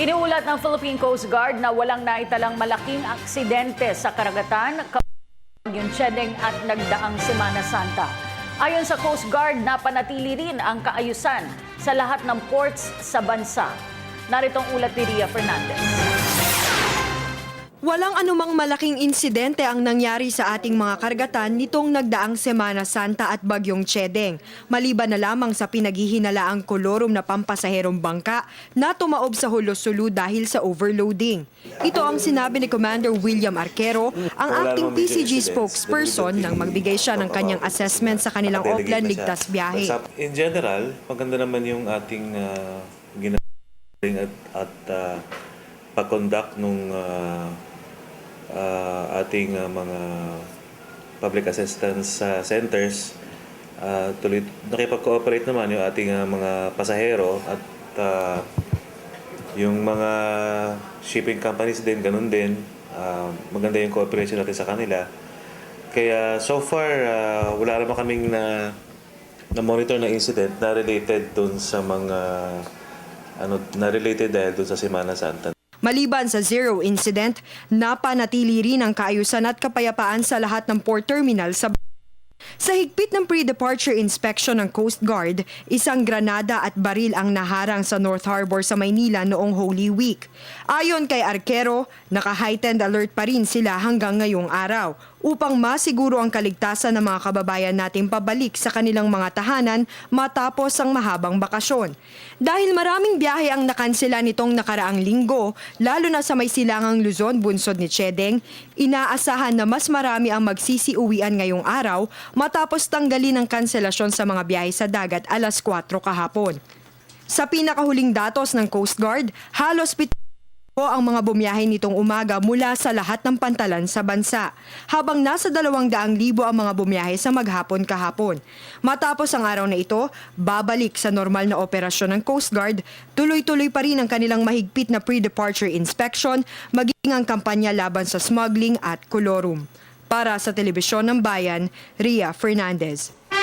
Iniulat ng Philippine Coast Guard na walang naitalang malaking aksidente sa karagatan yung Chedeng at nagdaang Semana Santa. Ayon sa Coast Guard, napanatili rin ang kaayusan sa lahat ng ports sa bansa. Naritong ulat ni Ria Fernandez. Walang anumang malaking insidente ang nangyari sa ating mga karagatan nitong nagdaang Semana Santa at Bagyong Chedeng, maliban na lamang sa pinaghihinalaang kolorum na pampasaherong bangka na tumaob sa Hulos-Sulu dahil sa overloading. Ito ang sinabi ni Commander William Arquero, ang acting PCG spokesperson nang magbigay siya ng kanyang assessment sa kanilang Oplan Ligtas Biyahe. In general, maganda naman yung ating ginagawa at pag-conduct nung ating mga public assistance centers. Nakipag-cooperate naman yung ating mga pasahero at yung mga shipping companies din, ganun din. Maganda yung cooperation natin sa kanila. Kaya so far, wala naman kaming na-monitor na incident na related dun sa mga na-related dahil dun sa Semana Santa. Maliban sa zero incident, napanatili rin ang kaayusan at kapayapaan sa lahat ng port terminal sa higpit ng pre-departure inspection ng Coast Guard, isang granada at baril ang naharang sa North Harbor sa Maynila noong Holy Week. Ayon kay Arquero, naka-heightened alert pa rin sila hanggang ngayong araw upang masiguro ang kaligtasan ng mga kababayan natin pabalik sa kanilang mga tahanan matapos ang mahabang bakasyon. Dahil maraming biyahe ang nakansela nitong nakaraang linggo, lalo na sa may silangang Luzon, bunsod ni Chedeng, inaasahan na mas marami ang magsisiuwian ngayong araw matapos tanggalin ang kanselasyon sa mga biyahe sa dagat alas 4 kahapon. Sa pinakahuling datos ng Coast Guard, halos ang mga bumiyahe nitong umaga mula sa lahat ng pantalan sa bansa, habang nasa 200,000 ang mga bumiyahe sa maghapon kahapon. Matapos ang araw na ito, babalik sa normal na operasyon ng Coast Guard, tuloy-tuloy pa rin ang kanilang mahigpit na pre-departure inspection, maging ang kampanya laban sa smuggling at kolorum. Para sa Telebisyon ng Bayan, Ria Fernandez.